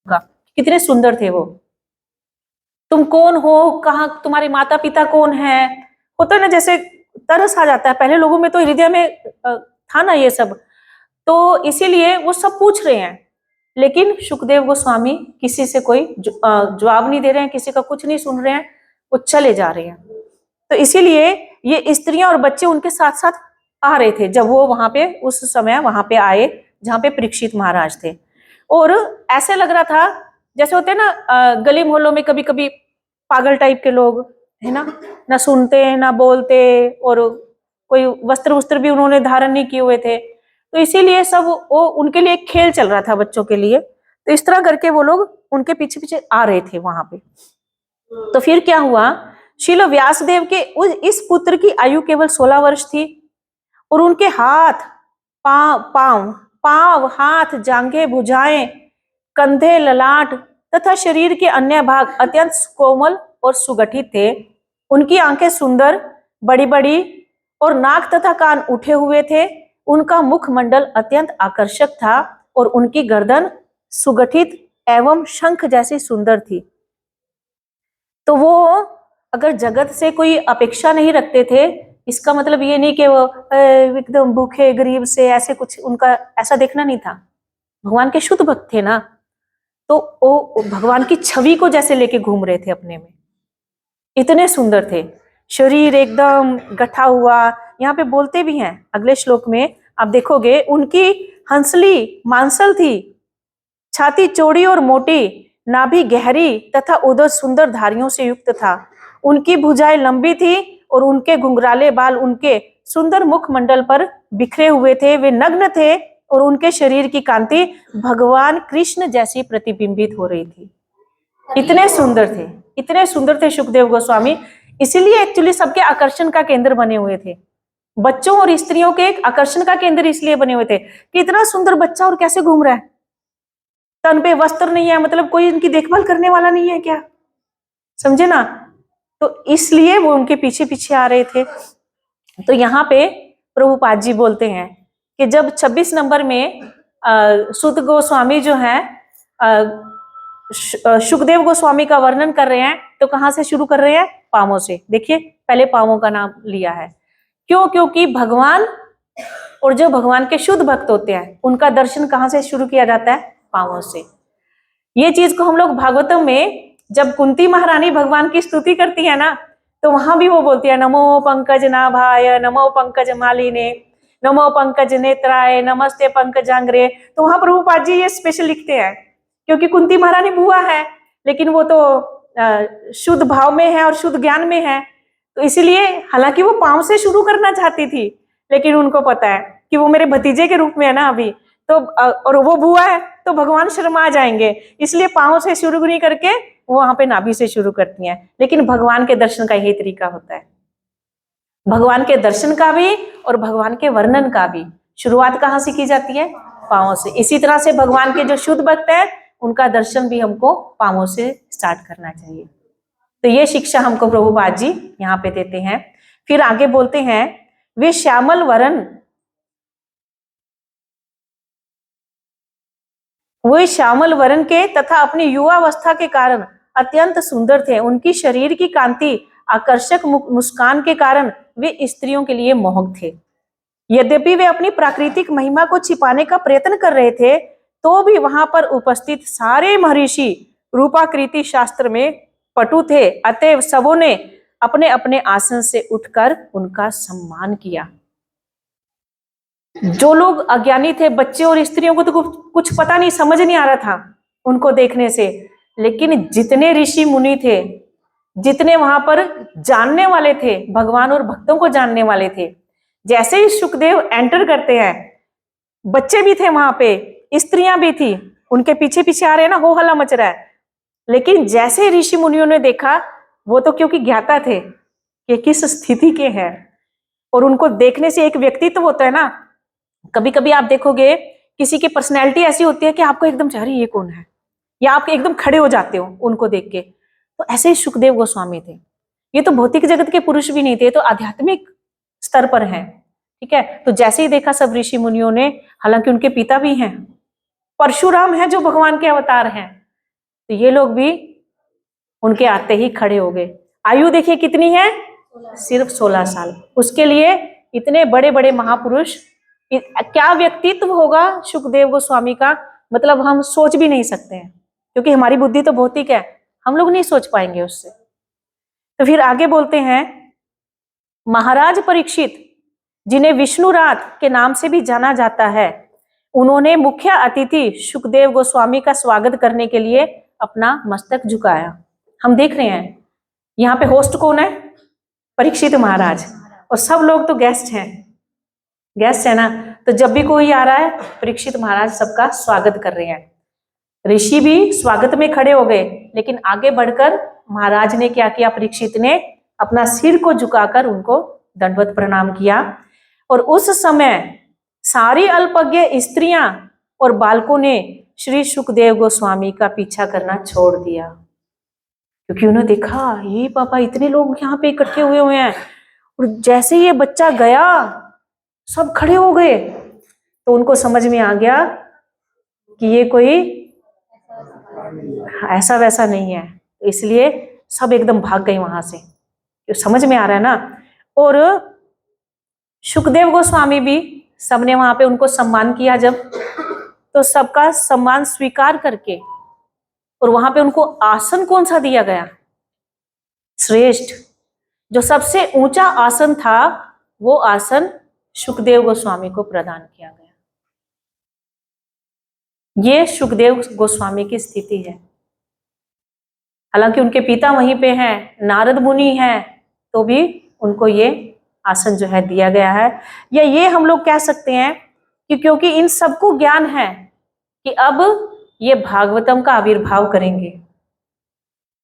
का, कितने सुंदर थे वो। तुम कौन हो, कहाँ तुम्हारे माता पिता कौन है, होता है ना, जैसे तरस आ जाता है। पहले लोगों में तो हृदय में था ना ये सब, तो इसीलिए वो सब पूछ रहे हैं। लेकिन सुखदेव गोस्वामी किसी से कोई जवाब नहीं दे रहे हैं, किसी का कुछ नहीं सुन रहे हैं, वो चले जा रहे हैं। तो इसीलिए ये स्त्रियां और बच्चे उनके साथ साथ आ रहे थे जब वो वहां पे उस समय वहां पे आए जहां पे परीक्षित महाराज थे। और ऐसे लग रहा था जैसे होते हैं ना गली मोहल्लों में कभी कभी पागल टाइप के लोग, है ना सुनते ना बोलते, और कोई वस्त्र वस्त्र भी उन्होंने धारण नहीं किए हुए थे। तो इसीलिए सब वो उनके लिए एक खेल चल रहा था बच्चों के लिए। तो इस तरह करके वो लोग उनके पीछे पीछे आ रहे थे वहां पे। तो फिर क्या हुआ, शील व्यासदेव के इस पुत्र की आयु केवल 16 वर्ष थी, और उनके हाथ पांव पांव पांव हाथ जांघें भुजाएं कंधे ललाट तथा शरीर के अन्य भाग अत्यंत कोमल और सुगठित थे। उनकी आंखें सुंदर बड़ी बड़ी और नाक तथा कान उठे हुए थे। उनका मुखमंडल अत्यंत आकर्षक था और उनकी गर्दन सुगठित एवं शंख जैसी सुंदर थी। तो वो अगर जगत से कोई अपेक्षा नहीं रखते थे, इसका मतलब ये नहीं कि वो एकदम भूखे गरीब से ऐसे कुछ उनका ऐसा देखना नहीं था। भगवान के शुद्ध भक्त थे ना, तो वो भगवान की छवि को जैसे लेके घूम रहे थे अपने में, इतने सुंदर थे। शरीर एकदम गठा हुआ, यहाँ पे बोलते भी हैं अगले श्लोक में आप देखोगे, उनकी हंसली मांसल थी, छाती चौड़ी और मोटी, नाभि गहरी तथा उदर सुंदर धारियों से युक्त था। उनकी भुजाएं लंबी थी और उनके घुंघराले बाल उनके सुंदर मुखमंडल पर बिखरे हुए थे। वे नग्न थे और उनके शरीर की कांति भगवान कृष्ण जैसी प्रतिबिंबित हो रही थी। इतने सुंदर थे, इतने सुंदर थे सुखदेव गोस्वामी। इसीलिए एक्चुअली सबके आकर्षण का केंद्र बने हुए थे। बच्चों और स्त्रियों के एक आकर्षण का केंद्र इसलिए बने हुए थे कि इतना सुंदर बच्चा और कैसे घूम रहा है, तन पे वस्त्र नहीं है, मतलब कोई इनकी देखभाल करने वाला नहीं है क्या, समझे ना। तो इसलिए वो उनके पीछे पीछे आ रहे थे। तो यहाँ पे प्रभुपाद जी बोलते हैं कि जब 26 नंबर में सुत गोस्वामी जो है सुखदेव गोस्वामी का वर्णन कर रहे हैं, तो कहाँ से शुरू कर रहे हैं, पांवों से। देखिए पहले पांवों का नाम लिया है, क्यों, क्योंकि भगवान और जो भगवान के शुद्ध भक्त होते हैं उनका दर्शन कहाँ से शुरू किया जाता है, पांवों से। ये चीज को हम लोग भागवतम में जब कुंती महारानी भगवान की स्तुति करती है ना, तो वहां भी वो बोलती है, नमो पंकज नाभाय नमो पंकज मालिने नमो पंकज नेत्राय नमस्ते पंकजांग्रे। तो वहां प्रभुपाद जी ये स्पेशल लिखते हैं, क्योंकि कुंती महारानी बुआ है, लेकिन वो तो शुद्ध भाव में है और शुद्ध ज्ञान में है। तो इसीलिए हालांकि वो पांव से शुरू करना चाहती थी, लेकिन उनको पता है कि वो मेरे भतीजे के रूप में है ना अभी, तो और वो बुआ है तो भगवान शर्मा जाएंगे, इसलिए पांव से शुरू नहीं करके वो वहां पे नाभि से शुरू करती हैं। लेकिन भगवान के दर्शन का यही तरीका होता है, भगवान के दर्शन का भी और भगवान के वर्णन का भी शुरुआत कहाँ से की जाती है, पांवों से। इसी तरह से भगवान के जो शुद्ध भक्त हैं उनका दर्शन भी हमको पांवों से स्टार्ट करना चाहिए। तो ये शिक्षा हमको प्रभुपाद जी यहाँ पे देते हैं। फिर आगे बोलते हैं, वे श्यामल वरण, वे श्यामल वरण के तथा अपनी युवावस्था के कारण अत्यंत सुंदर थे। उनकी शरीर की कांति आकर्षक मुस्कान के कारण वे स्त्रियों के लिए मोहक थे। यद्यपि वे अपनी प्राकृतिक महिमा को छिपाने का प्रयत्न कर रहे थे, तो भी वहां पर उपस्थित सारे महर्षि रूपाकृति शास्त्र में पटु थे। अतएव सबों ने अपने अपने आसन से उठकर उनका सम्मान किया। जो लोग अज्ञानी थे, बच्चे और स्त्रियों को तो कुछ पता नहीं, समझ नहीं आ रहा था उनको देखने से, लेकिन जितने ऋषि मुनि थे, जितने वहां पर जानने वाले थे, भगवान और भक्तों को जानने वाले थे, जैसे ही सुखदेव एंटर करते हैं, बच्चे भी थे वहां पे, स्त्रियां भी थी, उनके पीछे पीछे आ रहे हैं ना, हो हल्ला मच रहा है। लेकिन जैसे ऋषि मुनियों ने देखा, वो तो क्योंकि ज्ञाता थे कि किस स्थिति के हैं, और उनको देखने से एक व्यक्तित्व होता है ना। कभी कभी आप देखोगे किसी की पर्सनैलिटी ऐसी होती है कि आपको एकदम अरे ये कौन है, या आप एकदम खड़े हो जाते हो उनको देख के। तो ऐसे ही सुखदेव गोस्वामी थे। ये तो भौतिक जगत के पुरुष भी नहीं थे, तो आध्यात्मिक स्तर पर हैं, ठीक है। तो जैसे ही देखा सब ऋषि मुनियों ने, हालांकि उनके पिता भी हैं, परशुराम है जो भगवान के अवतार हैं, तो ये लोग भी उनके आते ही खड़े हो गए। आयु देखिए कितनी है, सिर्फ 16 साल। उसके लिए इतने बड़े बड़े महापुरुष, क्या व्यक्तित्व होगा सुखदेव गोस्वामी का, मतलब हम सोच भी नहीं सकते हैं, क्योंकि हमारी बुद्धि तो भौतिक है, हम लोग नहीं सोच पाएंगे उससे। तो फिर आगे बोलते हैं, महाराज परीक्षित, जिन्हें विष्णुरात के नाम से भी जाना जाता है, उन्होंने मुख्य अतिथि सुखदेव गोस्वामी का स्वागत करने के लिए अपना मस्तक झुकाया। हम देख रहे हैं यहाँ पे होस्ट कौन है, परीक्षित महाराज, और सब लोग तो गेस्ट हैं, गेस्ट है ना। तो जब भी कोई आ रहा है, परीक्षित महाराज सबका स्वागत कर रहे हैं। ऋषि भी स्वागत में खड़े हो गए, लेकिन आगे बढ़कर महाराज ने क्या किया, परीक्षित ने अपना सिर को झुकाकर उनको दंडवत प्रणाम किया। और उस समय सारी अल्पज्ञ स्त्रियां और बालकों ने श्री सुखदेव गोस्वामी का पीछा करना छोड़ दिया, क्योंकि उन्होंने देखा ये पापा इतने लोग यहाँ पे इकट्ठे हुए हैं, और जैसे ये बच्चा गया सब खड़े हो गए। तो उनको समझ में आ गया कि ये कोई ऐसा वैसा नहीं है, इसलिए सब एकदम भाग गए वहां से, तो समझ में आ रहा है ना। और सुखदेव गोस्वामी भी, सबने वहां पे उनको सम्मान किया जब, तो सबका सम्मान स्वीकार करके, और वहां पे उनको आसन कौन सा दिया गया, श्रेष्ठ, जो सबसे ऊंचा आसन था, वो आसन सुखदेव गोस्वामी को प्रदान किया गया। ये सुखदेव गोस्वामी की स्थिति है। हालांकि उनके पिता वहीं पे हैं, नारद मुनि हैं, तो भी उनको ये आसन जो है दिया गया है। या ये हम लोग कह सकते हैं कि क्योंकि इन सबको ज्ञान है कि अब ये भागवतम का आविर्भाव करेंगे,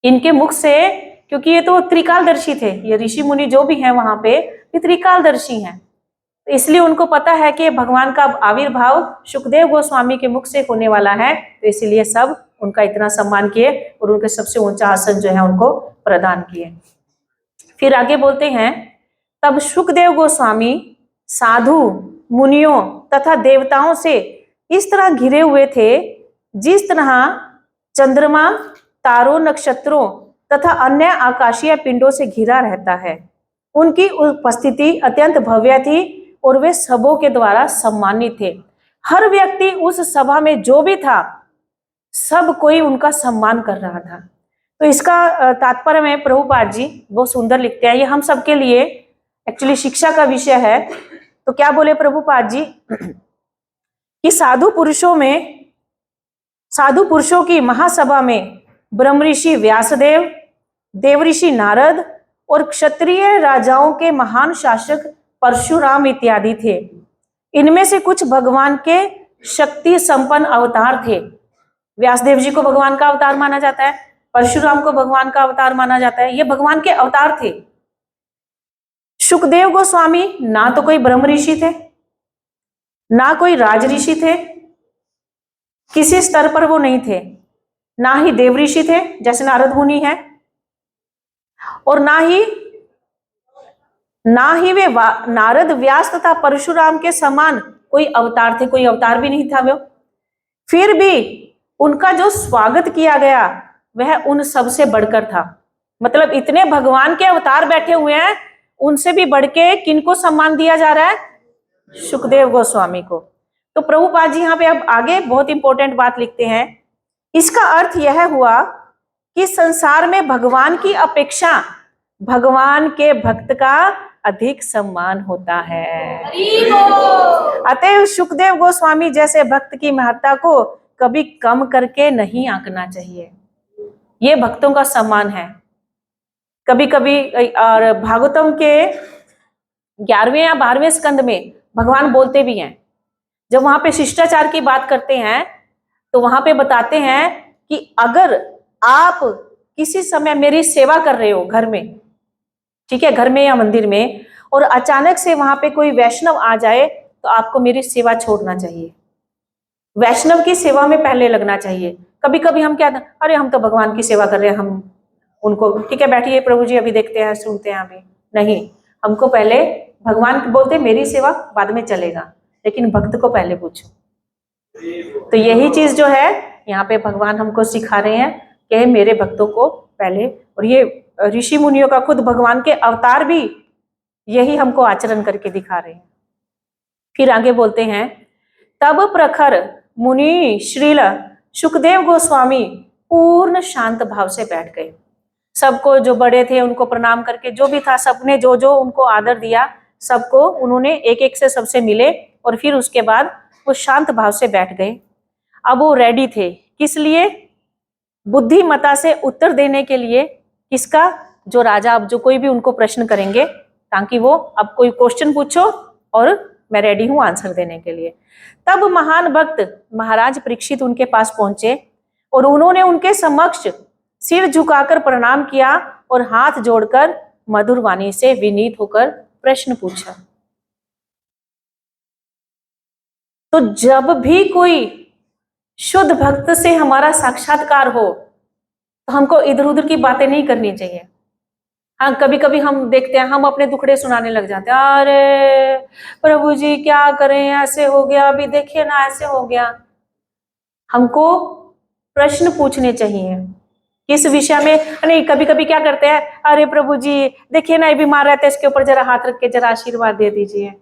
इनके मुख से, क्योंकि ये तो त्रिकालदर्शी थे, ये ऋषि मुनि जो भी हैं वहां पे, ये त्रिकालदर्शी हैं, तो इसलिए उनको पता है कि भगवान का आविर्भाव सुखदेव गोस्वामी के मुख से होने वाला है, तो इसलिए सब उनका इतना सम्मान किए और उनके सबसे ऊंचा आसन जो है उनको प्रदान किए। फिर आगे बोलते हैं, तब सुखदेव गोस्वामी साधु मुनियों तथा देवताओं से इस तरह घिरे हुए थे जिस तरह चंद्रमा तारों, नक्षत्रों तथा अन्य आकाशीय पिंडों से घिरा रहता है। उनकी उपस्थिति अत्यंत भव्य थी और वे सबों के द्वारा सम्मानित थे। हर व्यक्ति उस सभा में जो भी था, सब कोई उनका सम्मान कर रहा था। तो इसका तात्पर्य में प्रभुपाद जी बहुत सुंदर लिखते हैं, ये हम सबके लिए एक्चुअली शिक्षा का विषय है। तो क्या बोले प्रभुपाद जी कि साधु पुरुषों की महासभा में ब्रह्म ऋषि व्यासदेव, देवऋषि नारद और क्षत्रिय राजाओं के महान शासक परशुराम इत्यादि थे। इनमें से कुछ भगवान के शक्ति संपन्न अवतार थे। व्यासदेव जी को भगवान का अवतार माना जाता है, परशुराम को भगवान का अवतार माना जाता है, ये भगवान के अवतार थे। सुखदेव गोस्वामी ना तो कोई ब्रह्म ऋषि थे, ना कोई राज ऋषि थे, किसी स्तर पर वो नहीं थे, ना ही देव ऋषि थे जैसे नारद मुनि है, और ना ही वे नारद, व्यास तथा परशुराम के समान कोई अवतार थे, कोई अवतार भी नहीं था वो। फिर भी उनका जो स्वागत किया गया वह उन सब से बढ़कर था। मतलब इतने भगवान के अवतार बैठे हुए हैं, उनसे भी बढ़ के किनको सम्मान दिया जा रहा है, सुखदेव गोस्वामी को। तो प्रभुपाद जी यहाँ पे अब आगे बहुत इंपॉर्टेंट बात लिखते हैं, इसका अर्थ यह हुआ कि संसार में भगवान की अपेक्षा भगवान के भक्त का अधिक सम्मान होता है। अतएव सुखदेव गोस्वामी जैसे भक्त की महत्ता को कभी कम करके नहीं आंकना चाहिए। ये भक्तों का सम्मान है। कभी कभी और भागवतम के 11वें या 12वें स्कंद में भगवान बोलते भी हैं, जब वहां पे शिष्टाचार की बात करते हैं तो वहां पे बताते हैं कि अगर आप किसी समय मेरी सेवा कर रहे हो घर में, ठीक है, घर में या मंदिर में, और अचानक से वहां पे कोई वैष्णव आ जाए तो आपको मेरी सेवा छोड़ना चाहिए, वैष्णव की सेवा में पहले लगना चाहिए। कभी कभी हम क्या, अरे हम तो भगवान की सेवा कर रहे हैं, हम उनको, ठीक है बैठिए प्रभु जी अभी देखते हैं सुनते हैं, अभी नहीं, हमको पहले भगवान बोलते मेरी सेवा बाद में चलेगा, लेकिन भक्त को पहले पूछो। तो यही चीज जो है यहाँ पे भगवान हमको सिखा रहे हैं, कि मेरे भक्तों को पहले, और ये ऋषि मुनियों का खुद भगवान के अवतार भी यही हमको आचरण करके दिखा रहे हैं। फिर आगे बोलते हैं, तब प्रखर मुनि श्रील सुखदेव गोस्वामी पूर्ण शांत भाव से बैठ गए। सबको, जो बड़े थे उनको प्रणाम करके, जो भी था सबने जो जो उनको आदर दिया, सबको उन्होंने एक एक से सबसे मिले और फिर उसके बाद वो शांत भाव से बैठ गए। अब वो रेडी थे, किस लिए? बुद्धिमता से उत्तर देने के लिए। किसका? जो राजा, अब जो कोई भी उनको प्रश्न करेंगे, ताकि वो, अब कोई क्वेश्चन पूछो और मैं रेडी हूं आंसर देने के लिए। तब महान भक्त महाराज परीक्षित उनके पास पहुंचे और उन्होंने उनके समक्ष सिर झुकाकर प्रणाम किया और हाथ जोड़कर मधुर वाणी से विनीत होकर प्रश्न पूछा। तो जब भी कोई शुद्ध भक्त से हमारा साक्षात्कार हो तो हमको इधर उधर की बातें नहीं करनी चाहिए। हाँ, कभी कभी हम देखते हैं, हम अपने दुखड़े सुनाने लग जाते हैं, अरे प्रभु जी क्या करें, ऐसे हो गया, अभी देखिए ना ऐसे हो गया। हमको प्रश्न पूछने चाहिए किस विषय में। नहीं, कभी कभी क्या करते हैं, अरे प्रभु जी देखिए ना ये बीमार रहते हैं, इसके ऊपर जरा हाथ रख के जरा आशीर्वाद दे दीजिए।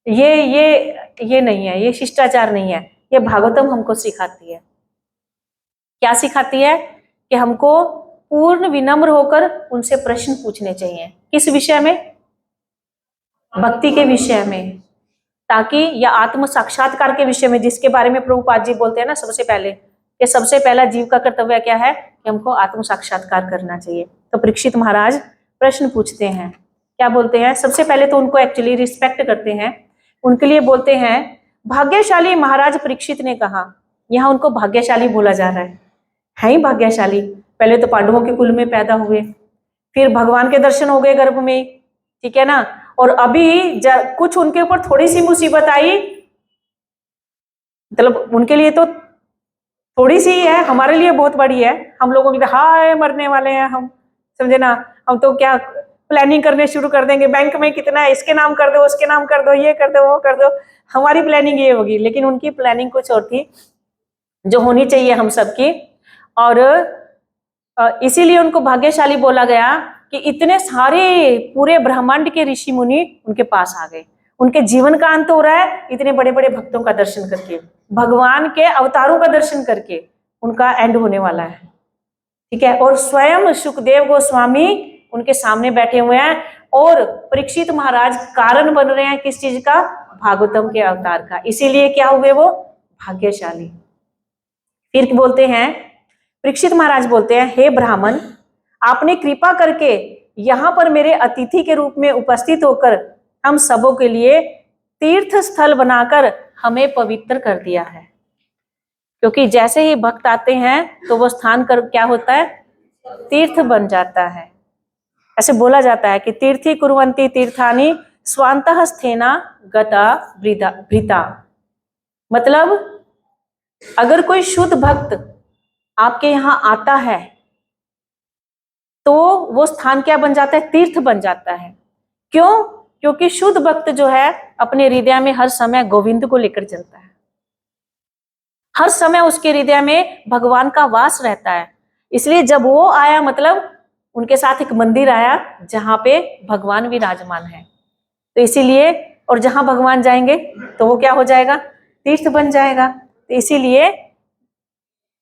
ये नहीं है, ये शिष्टाचार नहीं है। ये भागवतम हमको सिखाती है। क्या सिखाती है? कि हमको पूर्ण विनम्र होकर उनसे प्रश्न पूछने चाहिए। किस विषय में? भक्ति के विषय में, ताकि, या आत्म साक्षात्कार के विषय में, जिसके बारे में प्रभुपाद जी बोलते हैं ना सबसे पहले, कि सबसे पहला जीव का कर्तव्य क्या है? कि हमको आत्म साक्षात्कार करना चाहिए। तो परीक्षित महाराज प्रश्न पूछते हैं। क्या बोलते हैं? सबसे पहले तो उनको एक्चुअली रिस्पेक्ट करते हैं, उनके लिए बोलते हैं, भाग्यशाली महाराज परीक्षित ने कहा। यहाँ उनको भाग्यशाली बोला जा रहा है ही भाग्यशाली। पहले तो पांडवों के कुल में पैदा हुए, फिर भगवान के दर्शन हो गए गर्भ में, ठीक है ना, और अभी कुछ उनके ऊपर थोड़ी सी मुसीबत आई, मतलब उनके लिए तो थोड़ी सी ही है, हमारे लिए बहुत बड़ी है। हम लोगों के लिए हाय मरने वाले हैं हम, समझे ना, हम तो क्या प्लानिंग करने शुरू कर देंगे, बैंक में कितना है, इसके नाम कर दो, उसके नाम कर दो, ये कर दो, वो कर दो, हमारी प्लानिंग ये होगी। लेकिन उनकी प्लानिंग कुछ और थी, जो होनी चाहिए हम सबकी। और इसीलिए उनको भाग्यशाली बोला गया कि इतने सारे पूरे ब्रह्मांड के ऋषि मुनि उनके पास आ गए। उनके जीवन का अंत हो रहा है इतने बड़े बड़े भक्तों का दर्शन करके, भगवान के अवतारों का दर्शन करके उनका एंड होने वाला है, ठीक है। और स्वयं सुखदेव गोस्वामी उनके सामने बैठे हुए हैं और परीक्षित महाराज कारण बन रहे हैं किस चीज का? भागवतम के अवतार का। इसीलिए क्या हुए वो? भाग्यशाली। फिर बोलते हैं, परीक्षित महाराज बोलते हैं, हे ब्राह्मण, आपने कृपा करके यहाँ पर मेरे अतिथि के रूप में उपस्थित होकर हम सबों के लिए तीर्थ स्थल बनाकर हमें पवित्र कर दिया है। क्योंकि जैसे ही भक्त आते हैं तो वो स्थान कर क्या होता है? तीर्थ बन जाता है। ऐसे बोला जाता है कि तीर्थी कुर्वन्ति तीर्थानि स्वान्तः स्थेना गता भृता। मतलब अगर कोई शुद्ध भक्त आपके यहाँ आता है तो वो स्थान क्या बन जाता है? तीर्थ बन जाता है। क्यों? क्योंकि शुद्ध भक्त जो है अपने हृदय में हर समय गोविंद को लेकर चलता है, हर समय उसके हृदय में भगवान का वास रहता है। इसलिए जब वो आया, मतलब उनके साथ एक मंदिर आया जहां पे भगवान विराजमान है, तो इसीलिए, और जहां भगवान जाएंगे तो वो क्या हो जाएगा? तीर्थ बन जाएगा। तो इसीलिए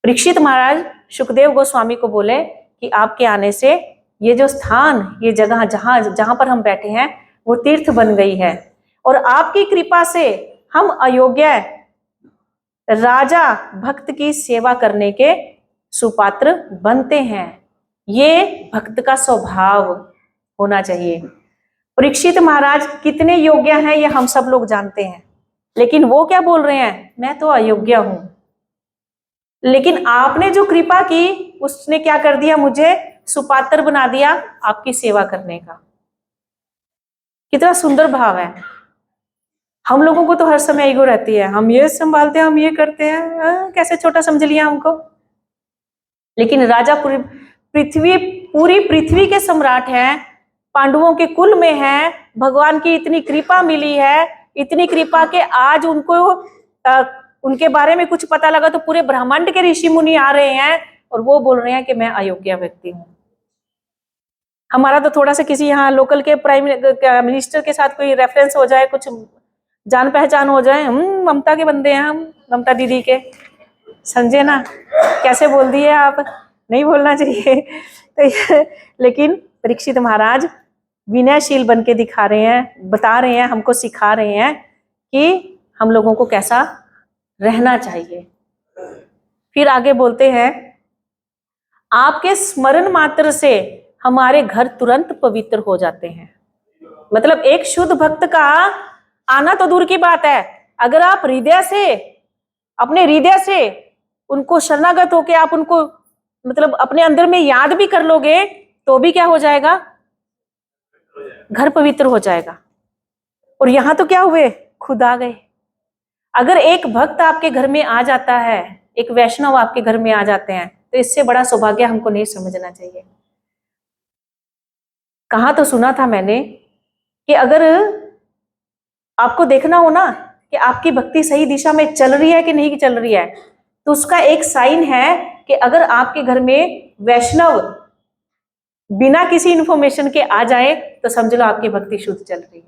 परीक्षित महाराज सुखदेव गोस्वामी को बोले कि आपके आने से ये जो स्थान, ये जगह जहां पर हम बैठे हैं वो तीर्थ बन गई है, और आपकी कृपा से हम अयोग्य राजा भक्त की सेवा करने के सुपात्र बनते हैं। ये भक्त का स्वभाव होना चाहिए। परीक्षित महाराज कितने योग्य हैं ये हम सब लोग जानते हैं, लेकिन वो क्या बोल रहे हैं? मैं तो अयोग्य हूं, लेकिन आपने जो कृपा की उसने क्या कर दिया? मुझे सुपात्र बना दिया आपकी सेवा करने का। कितना सुंदर भाव है। हम लोगों को तो हर समय ईगो रहती है, हम ये संभालते हैं, हम ये करते हैं, कैसे छोटा समझ लिया हमको। लेकिन राजा पूरी पृथ्वी के सम्राट हैं, पांडवों के कुल में हैं, भगवान की इतनी कृपा मिली है, इतनी कृपा के आज उनको उनके बारे में कुछ पता लगा तो पूरे ब्रह्मांड के ऋषि मुनि आ रहे हैं और वो बोल रहे हैं कि मैं अयोग्य व्यक्ति हूँ। हमारा तो थोड़ा सा किसी यहाँ लोकल के प्राइम मिनिस्टर के साथ कोई रेफरेंस हो जाए, कुछ जान पहचान हो जाए, ममता के बंदे हैं हम, ममता दीदी के, समझे ना, कैसे बोल दिए आप, नहीं बोलना चाहिए। तो लेकिन परीक्षित महाराज विनयशील बन के दिखा रहे हैं, बता रहे हैं, हमको सिखा रहे हैं कि हम लोगों को कैसा रहना चाहिए। फिर आगे बोलते हैं, आपके स्मरण मात्र से हमारे घर तुरंत पवित्र हो जाते हैं। मतलब एक शुद्ध भक्त का आना तो दूर की बात है, अगर आप हृदय से, अपने हृदय से उनको शरणागत होके आप उनको मतलब अपने अंदर में याद भी कर लोगे तो भी क्या हो जाएगा, घर पवित्र हो जाएगा। और यहां तो क्या हुए, खुद आ गए। अगर एक भक्त आपके घर में आ जाता है, एक वैष्णव आपके घर में आ जाते हैं, तो इससे बड़ा सौभाग्य हमको नहीं समझना चाहिए। कहा तो सुना था मैंने कि अगर आपको देखना हो ना कि आपकी भक्ति सही दिशा में चल रही है कि नहीं चल रही है, तो उसका एक साइन है कि अगर आपके घर में वैष्णव बिना किसी इंफॉर्मेशन के आ जाए तो समझ लो आपकी भक्ति शुद्ध चल रही है।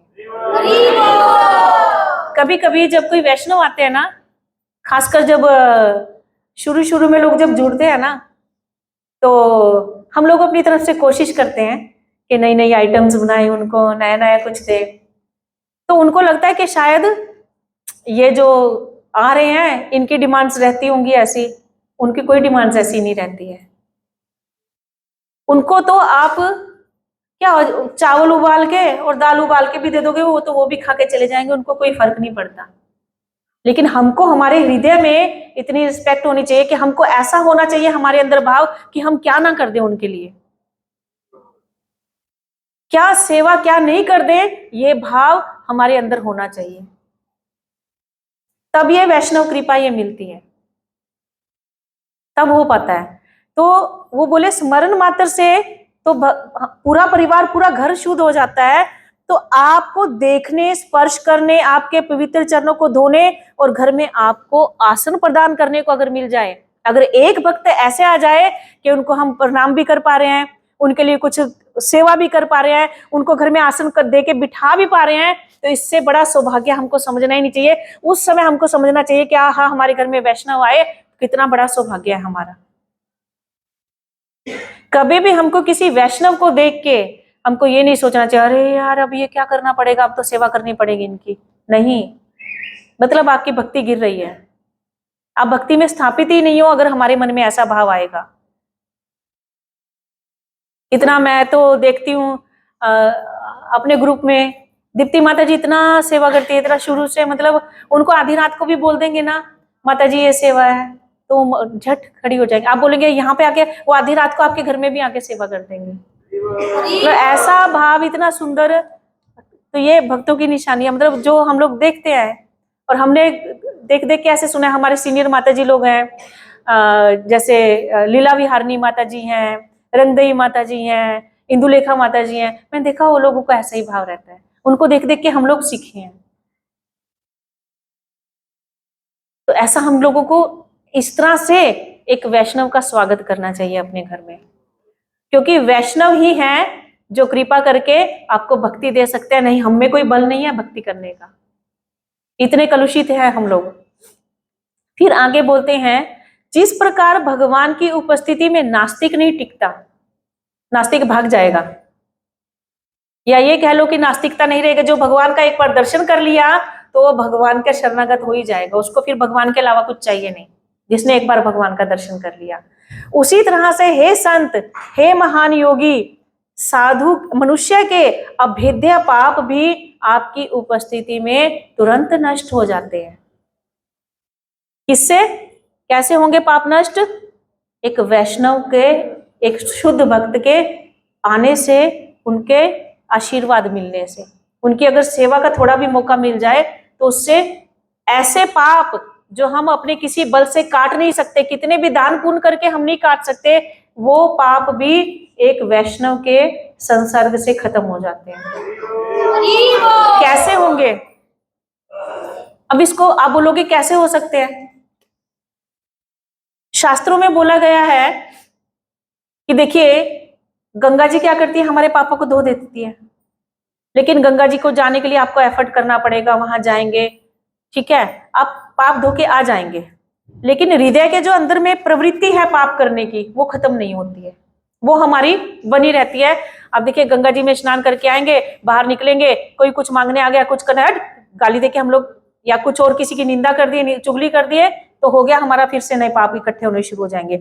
कभी कभी जब कोई वैष्णव आते हैं ना, खासकर जब शुरू शुरू में लोग जब जुड़ते हैं ना, तो हम लोग अपनी तरफ से कोशिश करते हैं कि नई नई आइटम्स बनाए, उनको नया नया कुछ दे। तो उनको लगता है कि शायद ये जो आ रहे हैं इनकी डिमांड्स रहती होंगी ऐसी, उनकी कोई डिमांड्स ऐसी नहीं रहती है। उनको तो आप क्या चावल उबाल के और दाल उबाल के भी दे दोगे, वो तो वो भी खा के चले जाएंगे, उनको कोई फर्क नहीं पड़ता। लेकिन हमको हमारे हृदय में इतनी रिस्पेक्ट होनी चाहिए कि हमको ऐसा होना चाहिए हमारे अंदर भाव कि हम क्या ना कर दें उनके लिए, क्या सेवा क्या नहीं कर दें, ये भाव हमारे अंदर होना चाहिए। तब ये वैष्णव कृपा ये मिलती है, तब हो पाता है। तो वो बोले स्मरण मात्र से तो पूरा परिवार, पूरा घर शुद्ध हो जाता है। तो आपको देखने, स्पर्श करने, आपके पवित्र चरणों को धोने और घर में आपको आसन प्रदान करने को अगर मिल जाए, अगर एक भक्त ऐसे आ जाए कि उनको हम प्रणाम भी कर पा रहे हैं, उनके लिए कुछ सेवा भी कर पा रहे हैं, उनको घर में आसन दे के बिठा भी पा रहे हैं, तो इससे बड़ा सौभाग्य हमको समझना ही नहीं चाहिए। उस समय हमको समझना चाहिए कि हाँ, हमारे घर में वैष्णव आए, कितना बड़ा सौभाग्य है हमारा। कभी भी हमको किसी वैष्णव को देख के हमको ये नहीं सोचना चाहिए अरे यार अब ये क्या करना पड़ेगा, अब तो सेवा करनी पड़ेगी इनकी। नहीं, मतलब आपकी भक्ति गिर रही है, आप भक्ति में स्थापित ही नहीं हो अगर हमारे मन में ऐसा भाव आएगा। इतना मैं तो देखती हूँ अपने ग्रुप में, दीप्ति माता जी इतना सेवा करती है, इतना शुरू से, मतलब उनको आधी रात को भी बोल देंगे ना माता जी ये सेवा है, तो झट खड़ी हो जाएगी। आप बोलेंगे यहाँ पे आके, वो आधी रात को आपके घर में भी आके सेवा कर देंगे। तो ऐसा भाव इतना सुंदर, तो ये भक्तों की निशानी है, मतलब जो हम लोग देखते हैं और हमने देख देख के ऐसे सुना है। हमारे सीनियर माता जी लोग हैं, जैसे लीला विहारनी माता जी हैं, रंगदई माता जी हैं, इंदुलेखा माता जी हैं, मैंने देखा वो लोगों को ऐसा ही भाव रहता है, उनको देख देख के हम लोग सीखे हैं। तो ऐसा हम लोगों को इस तरह से एक वैष्णव का स्वागत करना चाहिए अपने घर में, क्योंकि वैष्णव ही हैं जो कृपा करके आपको भक्ति दे सकते हैं। नहीं, हम में कोई बल नहीं है भक्ति करने का, इतने कलुषित हैं हम लोग। फिर आगे बोलते हैं, जिस प्रकार भगवान की उपस्थिति में नास्तिक नहीं टिकता, नास्तिक भाग जाएगा, या ये कह लो कि नास्तिकता नहीं रहेगा, जो भगवान का एक बार दर्शन कर लिया तो वो भगवान का शरणागत हो ही जाएगा, उसको फिर भगवान के अलावा कुछ चाहिए नहीं, जिसने एक बार भगवान का दर्शन कर लिया। उसी तरह से हे संत, हे महान योगी, साधु मनुष्य के अभेद्य पाप भी आपकी उपस्थिति में तुरंत नष्ट हो जाते हैं। किससे, कैसे होंगे पाप नष्ट? एक वैष्णव के, एक शुद्ध भक्त के आने से, उनके आशीर्वाद मिलने से, उनकी अगर सेवा का थोड़ा भी मौका मिल जाए तो उससे ऐसे पाप जो हम अपने किसी बल से काट नहीं सकते, कितने भी दान पुण्य करके हम नहीं काट सकते, वो पाप भी एक वैष्णव के संसर्ग से खत्म हो जाते हैं। कैसे होंगे? अब इसको आप बोलोगे कैसे हो सकते हैं? शास्त्रों में बोला गया है कि देखिए गंगा जी क्या करती है, हमारे पापों को धो देती है, लेकिन गंगा जी को जाने के लिए आपको एफर्ट करना पड़ेगा, वहां जाएंगे, ठीक है, आप पाप धो के आ जाएंगे, लेकिन हृदय के जो अंदर में प्रवृत्ति है पाप करने की वो खत्म नहीं होती है, वो हमारी बनी रहती है। अब देखिए गंगा जी में स्नान करके आएंगे, बाहर निकलेंगे, कोई कुछ मांगने आ गया, कुछ करना है, गाली देके हम लोग या कुछ और किसी की निंदा कर दिए, चुगली कर दिए, तो हो गया हमारा, फिर से नए पाप इकट्ठे होने शुरू हो जाएंगे।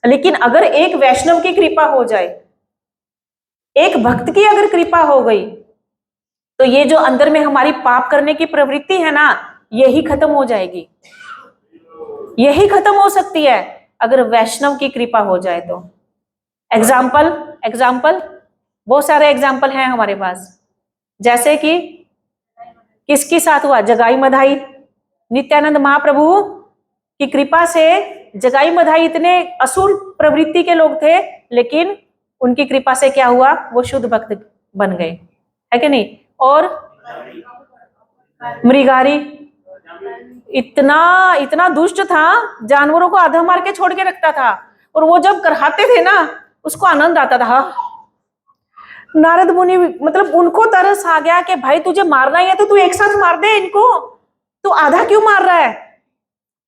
लेकिन अगर एक वैष्णव की कृपा हो जाए, एक भक्त की अगर कृपा हो गई, तो ये जो अंदर में हमारी पाप करने की प्रवृत्ति है ना, यही खत्म हो जाएगी, यही खत्म हो सकती है अगर वैष्णव की कृपा हो जाए तो। एग्जाम्पल बहुत सारे एग्जाम्पल हैं हमारे पास, जैसे कि किसके साथ हुआ, जगाई मधाई, नित्यानंद महाप्रभु की कृपा से जगाई मधाई इतने असुर प्रवृत्ति के लोग थे, लेकिन उनकी कृपा से क्या हुआ, वो शुद्ध भक्त बन गए, है कि नहीं। और मृगारी इतना दुष्ट था, जानवरों को आधा मार के छोड़ के रखता था, और वो जब करहाते थे ना उसको आनंद आता था। नारद मुनि मतलब उनको तरस आ गया कि भाई तुझे मारना ही है तो तू एक साथ मार दे इनको, तू आधा क्यों मार रहा है।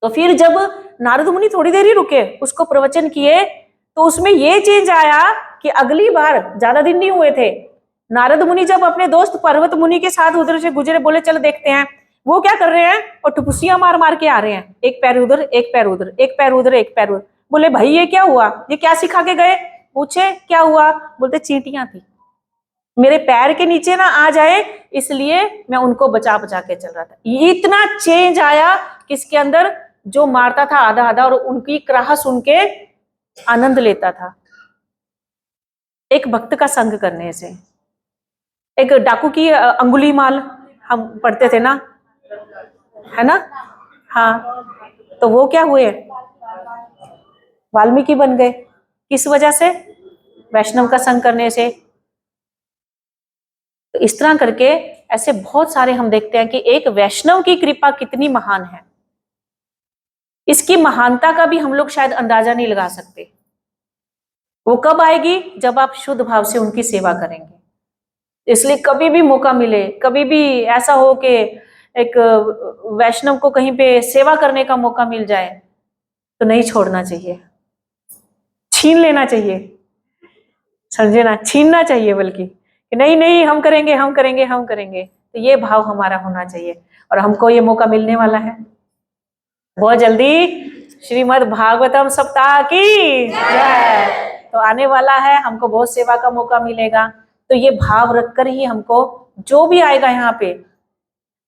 तो फिर जब नारद मुनि थोड़ी देर ही रुके, उसको प्रवचन किए, तो उसमें ये चेंज आया कि अगली बार, ज्यादा दिन नहीं हुए थे, नारद मुनि जब अपने दोस्त पर्वत मुनि के साथ उधर से गुजरे, बोले चल देखते हैं वो क्या कर रहे हैं, और टुपुसियां मार मार के आ रहे हैं, एक पैर उधर एक पैर उधर, एक पैर उधर एक पैर उधर। बोले भाई ये क्या हुआ, ये क्या सिखा के गए, पूछे क्या हुआ, बोलते चींटियां थी, मेरे पैर के नीचे ना आ जाए इसलिए मैं उनको बचा बचा के चल रहा था। इतना चेंज आया किसके अंदर, जो मारता था आधा आधा और उनकी कराह सुन के आनंद लेता था। एक भक्त का संग करने से, एक डाकू की अंगुली माल हम पढ़ते थे ना, है ना, हाँ, तो वो क्या हुए, वाल्मीकि बन गए, किस वजह से, वैष्णव का संग करने से। तो इस तरह करके ऐसे बहुत सारे हम देखते हैं कि एक वैष्णव की कृपा कितनी महान है, इसकी महानता का भी हम लोग शायद अंदाजा नहीं लगा सकते। वो कब आएगी, जब आप शुद्ध भाव से उनकी सेवा करेंगे। इसलिए कभी भी मौका मिले, कभी भी ऐसा हो कि एक वैष्णव को कहीं पे सेवा करने का मौका मिल जाए, तो नहीं छोड़ना चाहिए, छीन लेना चाहिए, समझे ना, छीनना चाहिए, बल्कि नहीं नहीं हम करेंगे हम करेंगे हम करेंगे, तो ये भाव हमारा होना चाहिए। और हमको ये मौका मिलने वाला है बहुत जल्दी, श्रीमद् भागवतम सप्ताह की जय, तो आने वाला है, हमको बहुत सेवा का मौका मिलेगा। तो ये भाव रखकर ही हमको, जो भी आएगा यहाँ पे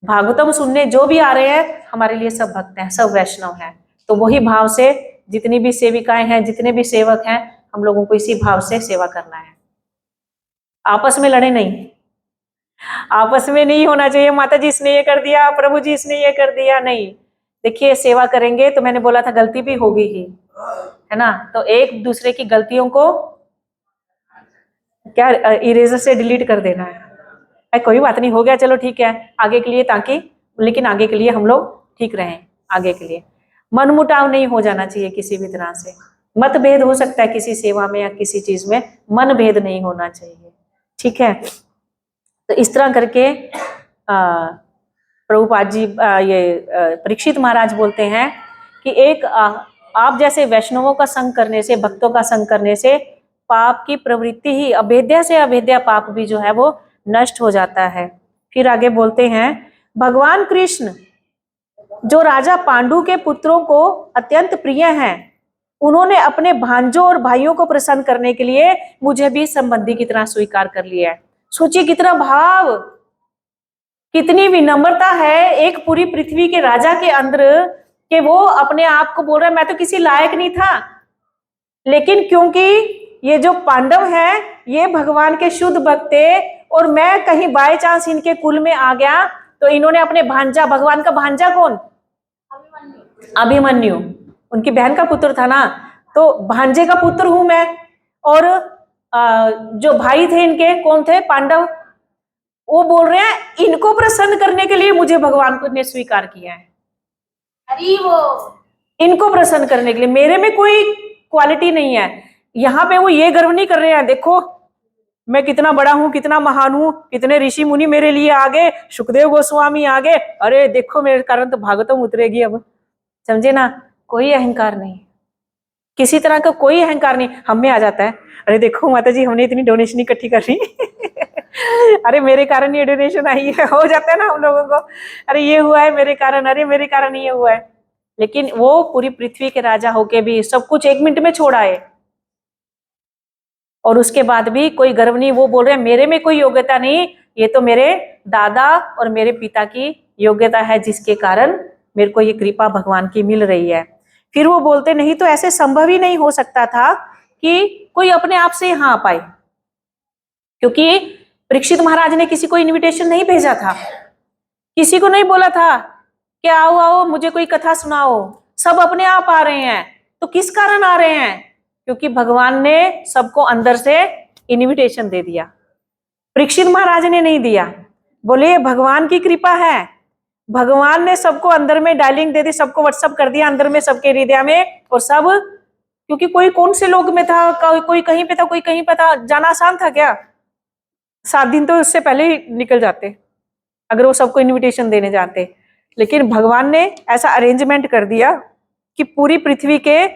भागवतम सुनने, जो भी आ रहे हैं हमारे लिए सब भक्त हैं, सब वैष्णव हैं, तो वही भाव से जितनी भी सेविकाएं हैं, जितने भी सेवक हैं, हम लोगों को इसी भाव से सेवा करना है। आपस में लड़े नहीं, आपस में नहीं होना चाहिए, माता जी इसने ये कर दिया, प्रभु जी इसने ये कर दिया, नहीं। देखिए सेवा करेंगे तो मैंने बोला था गलती भी होगी ही, है ना, तो एक दूसरे की गलतियों को क्या इरेजर से डिलीट कर देना है, कोई बात नहीं, हो गया चलो ठीक है, आगे के लिए, ताकि लेकिन आगे के लिए हम लोग ठीक रहें, आगे के लिए मनमुटाव नहीं हो जाना चाहिए किसी भी तरह से। मतभेद हो सकता है किसी सेवा में या किसी चीज में, मन भेद नहीं होना चाहिए, ठीक है। तो इस तरह करके प्रभुपाद जी ये परीक्षित महाराज बोलते हैं कि एक आप जैसे वैष्णवों का संग करने से, भक्तों का संग करने से पाप की प्रवृत्ति ही, अभेद्य से अभेद्य पाप भी जो है वो नष्ट हो जाता है। फिर आगे बोलते हैं, भगवान कृष्ण जो राजा पांडु के पुत्रों को अत्यंत प्रिय हैं, उन्होंने अपने भांजों और भाइयों को प्रसन्न करने के लिए मुझे भी संबंधी की तरह स्वीकार कर लिया है। सोचिए कितना भाव, कितनी विनम्रता है एक पूरी पृथ्वी के राजा के अंदर, कि वो अपने आप को बोल रहा है मैं तो किसी लायक नहीं था, लेकिन क्योंकि ये जो पांडव है ये भगवान के शुद्ध भक्त थे, और मैं कहीं बाय चांस इनके कुल में आ गया, तो इन्होंने अपने भांजा, भगवान का भांजा कौन, अभिमन्यु, उनकी बहन का पुत्र था ना, तो भांजे का पुत्र हूं मैं, और जो भाई थे इनके कौन थे, पांडव, वो बोल रहे हैं इनको प्रसन्न करने के लिए मुझे भगवान को ने स्वीकार किया है। अरे वो इनको प्रसन्न करने के लिए। मेरे में कोई क्वालिटी नहीं है। यहाँ पे वो ये गर्व नहीं कर रहे हैं, देखो मैं कितना बड़ा हूं, कितना महान हूं, कितने ऋषि मुनि मेरे लिए आ गए, सुखदेव गोस्वामी आ गए, अरे देखो मेरे कारण तो भागवतम उतरेगी अब। समझे ना, कोई अहंकार नहीं, किसी तरह का कोई अहंकार नहीं। हम में आ जाता है, अरे देखो माता जी हमने इतनी डोनेशन इकट्ठी कर ली अरे मेरे कारण ये डोनेशन आई है, हो जाता है ना हम लोगों को, अरे ये हुआ है मेरे कारण, अरे मेरे कारण ये हुआ है। लेकिन वो पूरी पृथ्वी के राजा होके भी सब कुछ 1 मिनट में छोड़ आए, और उसके बाद भी कोई गर्व नहीं। वो बोल रहे हैं मेरे में कोई योग्यता नहीं, ये तो मेरे दादा और मेरे पिता की योग्यता है, जिसके कारण मेरे को ये कृपा भगवान की मिल रही है। फिर वो बोलते नहीं तो ऐसे संभव ही नहीं हो सकता था कि कोई अपने आप से यहाँ आ पाए, क्योंकि परीक्षित महाराज ने किसी को इनविटेशन नहीं भेजा था, किसी को नहीं बोला था कि आओ आओ मुझे कोई कथा सुनाओ, सब अपने आप आ रहे हैं। तो किस कारण आ रहे हैं? क्योंकि भगवान ने सबको अंदर से इनविटेशन दे दिया, परीक्षित महाराज ने नहीं दिया। बोले भगवान की कृपा है, भगवान ने सबको अंदर में डायलिंग दे दी, सबको व्हाट्सअप कर दिया अंदर में, सबके हृदय में। और सब, क्योंकि कोई कौन से लोग में था, कोई कहीं पे था, कोई कहीं पे था, जाना आसान था क्या? 7 दिन तो उससे पहले ही निकल जाते अगर वो सबको इनविटेशन देने जाते। लेकिन भगवान ने ऐसा अरेंजमेंट कर दिया कि पूरी पृथ्वी के,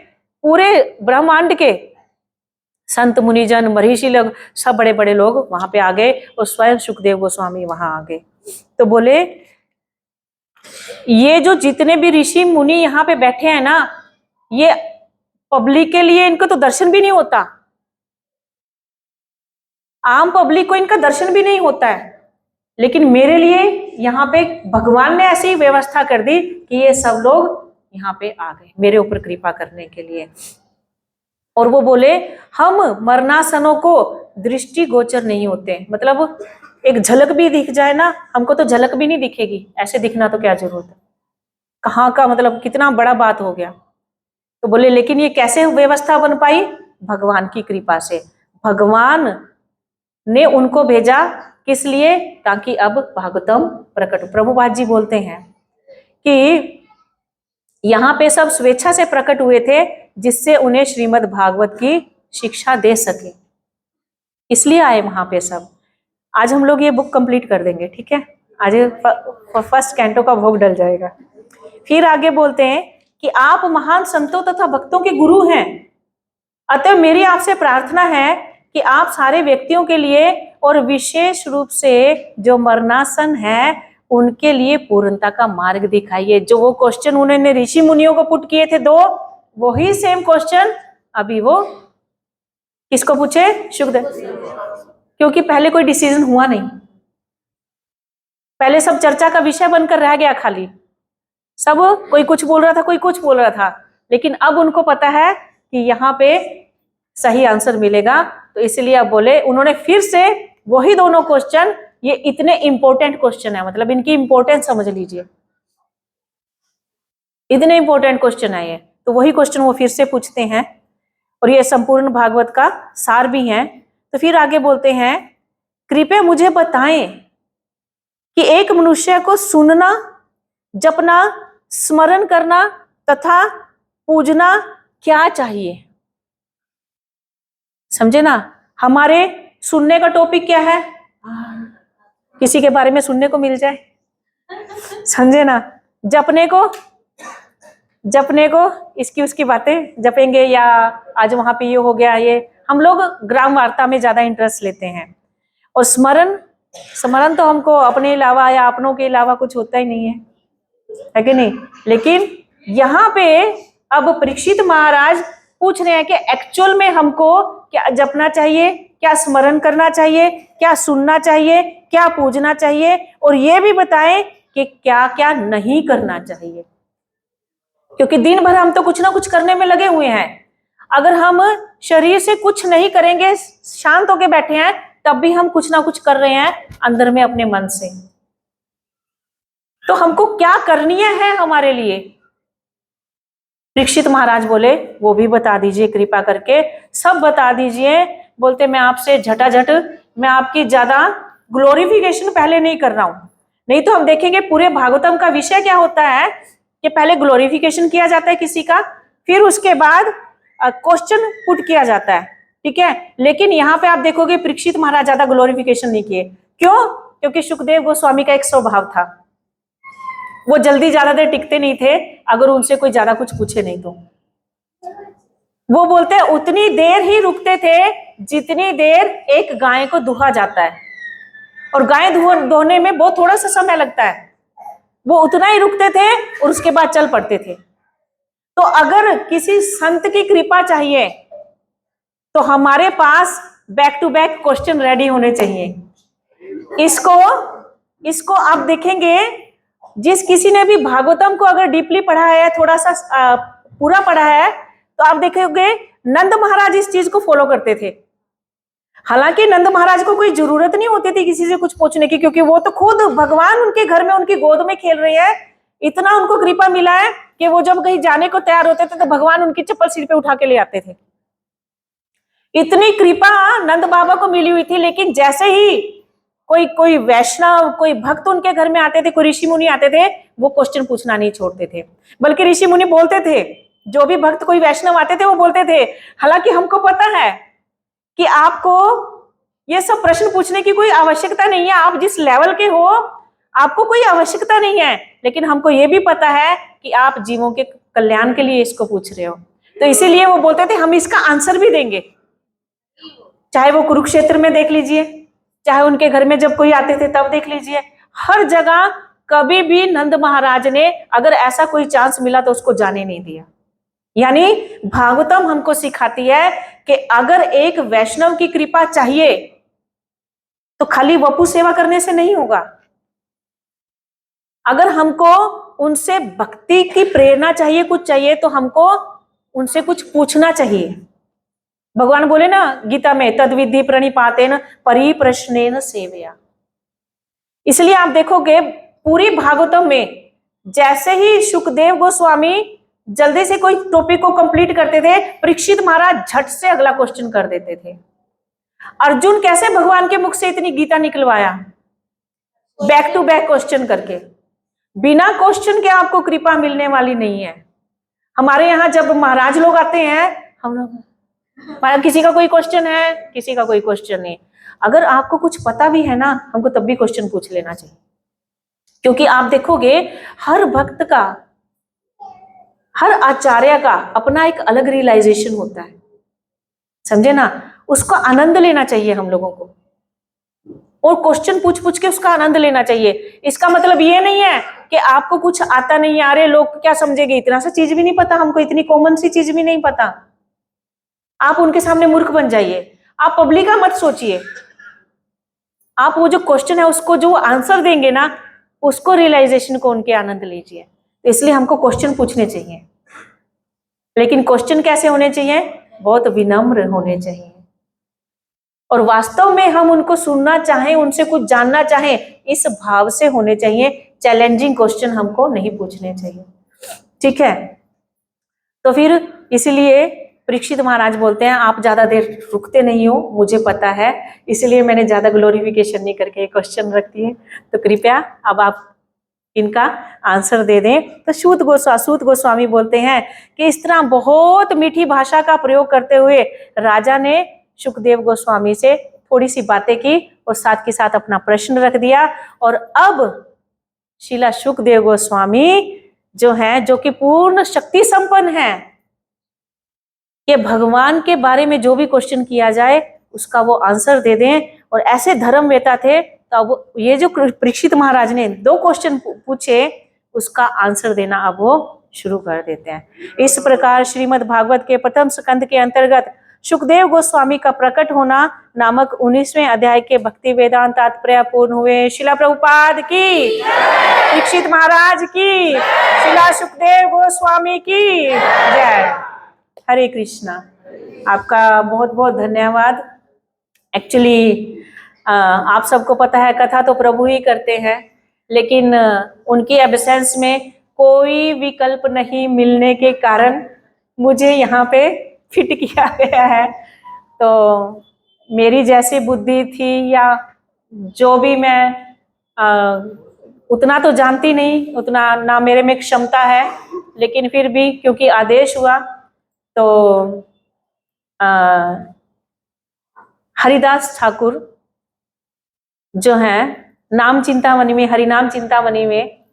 पूरे ब्रह्मांड के संत मुनिजन महर्षि लोग, सब बड़े बड़े लोग वहां पे आ गए, और स्वयं सुखदेव गोस्वामी वहां आ गए। तो बोले ये जो जितने भी ऋषि मुनि यहाँ पे बैठे हैं ना, ये पब्लिक के लिए इनको तो दर्शन भी नहीं होता, आम पब्लिक को इनका दर्शन भी नहीं होता है। लेकिन मेरे लिए यहाँ पे भगवान ने ऐसी व्यवस्था कर दी कि ये सब लोग यहाँ पे आ गए मेरे ऊपर कृपा करने के लिए। और वो बोले हम मरणासनों को दृष्टि गोचर नहीं होते, मतलब एक झलक भी दिख जाए ना, हमको तो झलक भी नहीं दिखेगी, ऐसे दिखना तो क्या जरूरत है, कहाँ का, मतलब कितना बड़ा बात हो गया। तो बोले लेकिन ये कैसे व्यवस्था बन पाई? भगवान की कृपा से। भगवान ने उनको भेजा, किस लिए? ताकि अब भागवतम प्रकट। प्रभुपाद जी बोलते हैं कि यहाँ पे सब स्वेच्छा से प्रकट हुए थे, जिससे उन्हें श्रीमद् भागवत की शिक्षा दे सके, इसलिए आए वहां पे सब। आज हम लोग ये बुक कंप्लीट कर देंगे, ठीक है? आज फर्स्ट कैंटो का भोग डल जाएगा। फिर आगे बोलते हैं कि आप महान संतों तथा भक्तों के गुरु हैं, अतः मेरी आपसे प्रार्थना है कि आप सारे व्यक्तियों के लिए और विशेष रूप से जो मरणासन है उनके लिए पूर्णता का मार्ग दिखाइए। जो वो क्वेश्चन उन्होंने ऋषि मुनियों को पुट किए थे 2, वही सेम क्वेश्चन अभी वो किसको पूछे? सुखदेव। क्योंकि पहले कोई डिसीजन हुआ नहीं, पहले सब चर्चा का विषय बनकर रह गया, खाली सब कोई कुछ बोल रहा था, कोई कुछ बोल रहा था। लेकिन अब उनको पता है कि यहाँ पे सही आंसर मिलेगा, तो इसलिए अब बोले, उन्होंने फिर से वही दोनों क्वेश्चन, ये इतने इंपॉर्टेंट क्वेश्चन है, मतलब इनकी इंपॉर्टेंस समझ लीजिए, इतने इंपॉर्टेंट क्वेश्चन है ये। तो वही क्वेश्चन वो फिर से पूछते हैं, और ये संपूर्ण भागवत का सार भी है। तो फिर आगे बोलते हैं, कृपया मुझे बताएं कि एक मनुष्य को सुनना, जपना, स्मरण करना तथा पूजना क्या चाहिए? समझे ना, हमारे सुनने का टॉपिक क्या है? किसी के बारे में सुनने को मिल जाए, समझे ना। जपने को इसकी उसकी बातें जपेंगे, या आज वहां पे ये हो गया, ये हम लोग ग्राम वार्ता में ज्यादा इंटरेस्ट लेते हैं। और स्मरण तो हमको अपने अलावा या अपनों के अलावा कुछ होता ही नहीं है कि नहीं। लेकिन यहाँ पे अब परीक्षित महाराज पूछ रहे हैं कि एक्चुअल में हमको क्या जपना चाहिए, क्या स्मरण करना चाहिए, क्या सुनना चाहिए, क्या पूजना चाहिए, और ये भी बताएं कि क्या क्या नहीं करना चाहिए। क्योंकि दिन भर हम तो कुछ ना कुछ करने में लगे हुए हैं, अगर हम शरीर से कुछ नहीं करेंगे, शांत होके बैठे हैं, तब भी हम कुछ ना कुछ कर रहे हैं अंदर में अपने मन से। तो हमको क्या करनी है हमारे लिए? परीक्षित महाराज बोले वो भी बता दीजिए कृपा करके, सब बता दीजिए। बोलते मैं आपसे झटाझट, मैं आपकी ज्यादा ग्लोरिफिकेशन पहले नहीं कर रहा हूं, नहीं तो हम देखेंगे पूरे भागवतम का विषय क्या होता है कि पहले ग्लोरिफिकेशन किया जाता है किसी का, फिर उसके बाद क्वेश्चन पुट किया जाता है, ठीक है। लेकिन यहाँ पे आप देखोगे परीक्षित महाराज ज्यादा ग्लोरिफिकेशन नहीं किए। क्यों? क्योंकि सुखदेव गोस्वामी का एक स्वभाव था, वो जल्दी ज्यादा देर टिकते नहीं थे अगर उनसे कोई ज्यादा कुछ पूछे नहीं तो। वो बोलते उतनी देर ही रुकते थे जितनी देर एक गाय को दुहा जाता है, और गाय धोने में बहुत थोड़ा सा समय लगता है, वो उतना ही रुकते थे और उसके बाद चल पड़ते थे। तो अगर किसी संत की कृपा चाहिए तो हमारे पास back to back question ready होने चाहिए। इसको आप देखेंगे, जिस किसी ने भी भागवतम को अगर डीपली पढ़ा है, थोड़ा सा पूरा पढ़ा है, तो आप देखोगे नंद महाराज इस चीज को फॉलो करते थे। हालांकि नंद महाराज को कोई जरूरत नहीं होती थी किसी से कुछ पूछने की, क्योंकि वो तो खुद भगवान उनके घर में उनकी गोद में खेल रहे हैं। इतना उनको कृपा मिला है कि वो जब कहीं जाने को तैयार होते थे तो भगवान उनकी चप्पल सिर पे उठा के ले आते थे। इतनी कृपा नंद बाबा को मिली हुई थी। लेकिन जैसे ही कोई वैष्णव, कोई भक्त उनके घर में आते थे, कोई ऋषि मुनि आते थे, वो क्वेश्चन पूछना नहीं छोड़ते थे। बल्कि ऋषि मुनि बोलते थे, जो भी भक्त कोई वैष्णव आते थे वो बोलते थे, हालांकि हमको पता है कि आपको ये सब प्रश्न पूछने की कोई आवश्यकता नहीं है, आप जिस लेवल के हो आपको कोई आवश्यकता नहीं है, लेकिन हमको ये भी पता है कि आप जीवों के कल्याण के लिए इसको पूछ रहे हो। तो इसीलिए वो बोलते थे हम इसका आंसर भी देंगे। चाहे वो कुरुक्षेत्र में देख लीजिए, चाहे उनके घर में जब कोई आते थे तब देख लीजिए, हर जगह कभी भी नंद महाराज ने अगर ऐसा कोई चांस मिला तो उसको जाने नहीं दिया। यानी भागवतम हमको सिखाती है कि अगर एक वैष्णव की कृपा चाहिए तो खाली वपु सेवा करने से नहीं होगा। अगर हमको उनसे भक्ति की प्रेरणा चाहिए, कुछ चाहिए, तो हमको उनसे कुछ पूछना चाहिए। भगवान बोले ना गीता में, तद विधि प्रणिपातेन परिप्रश्नेन सेवया। इसलिए आप देखोगे पूरी भागवतम में जैसे ही सुखदेव गोस्वामी जल्दी से कोई टॉपिक को कंप्लीट करते थे, परीक्षित महाराज झट से अगला क्वेश्चन कर देते थे। अर्जुन कैसे भगवान के मुख से इतनी गीता निकलवाया? बैक टू बैक क्वेश्चन करके। बिना क्वेश्चन के आपको कृपा मिलने वाली नहीं है। हमारे यहाँ जब महाराज लोग आते हैं, हम लोग किसी का कोई क्वेश्चन है, किसी का कोई क्वेश्चन नहीं। अगर आपको कुछ पता भी है ना, हमको तब भी क्वेश्चन पूछ लेना चाहिए, क्योंकि आप देखोगे हर भक्त का, हर आचार्य का अपना एक अलग रियलाइजेशन होता है, समझे ना। उसको आनंद लेना चाहिए हम लोगों को, और क्वेश्चन पूछ पूछ के उसका आनंद लेना चाहिए। इसका मतलब ये नहीं है कि आपको कुछ आता नहीं है, अरे लोग क्या समझेंगे, इतना सा चीज भी नहीं पता हमको, इतनी कॉमन सी चीज भी नहीं पता, आप उनके सामने मूर्ख बन जाइए। आप पब्लिक का मत सोचिए, आप वो जो क्वेश्चन है उसको जो आंसर देंगे ना, उसको रियलाइजेशन को उनके आनंद लीजिए। तो इसलिए हमको क्वेश्चन पूछने चाहिए, लेकिन क्वेश्चन कैसे होने चाहिए? बहुत विनम्र होने चाहिए, और वास्तव में हम उनको सुनना चाहें, उनसे कुछ जानना चाहें, इस भाव से होने चाहिए। चैलेंजिंग क्वेश्चन हमको नहीं पूछने चाहिए, ठीक है। तो फिर इसलिए परीक्षित महाराज बोलते हैं आप ज्यादा देर रुकते नहीं हो, मुझे पता है, इसलिए मैंने ज्यादा ग्लोरिफिकेशन नहीं करके क्वेश्चन रख दिए, तो कृपया अब आप इनका आंसर दे दें। तो सूत गोस्वामी बोलते हैं कि इस तरह बहुत मीठी भाषा का प्रयोग करते हुए राजा ने सुखदेव गोस्वामी से थोड़ी सी बातें की और साथ के साथ अपना प्रश्न रख दिया। और अब शीला सुखदेव गोस्वामी जो है, जो कि पूर्ण शक्ति संपन्न है, कि भगवान के बारे में जो भी क्वेश्चन किया जाए उसका वो आंसर दे दें, और ऐसे धर्मवेता थे। तो अब ये जो परीक्षित महाराज ने 2 क्वेश्चन पूछे, उसका आंसर देना अब वो शुरू कर देते हैं। इस प्रकार श्रीमद् भागवत के प्रथम स्कंद के अंतर्गत सुखदेव गोस्वामी का प्रकट होना नामक 19वें अध्याय के भक्ति वेदांत तात्पर्य पूर्ण हुए। शिला प्रभुपाद की, परीक्षित महाराज की, शिला सुखदेव गोस्वामी की जय। हरे कृष्णा। आपका बहुत बहुत धन्यवाद। एक्चुअली आप सबको पता है कथा तो प्रभु ही करते हैं, लेकिन उनकी एब्सेंस में कोई विकल्प नहीं मिलने के कारण मुझे यहाँ पे फिट किया गया है। तो मेरी जैसी बुद्धि थी या जो भी मैं उतना तो जानती नहीं, उतना ना मेरे में क्षमता है, लेकिन फिर भी क्योंकि आदेश हुआ तो हरिदास ठाकुर जो है नाम चिंतामणि में, हरिनाम चिंतामणि में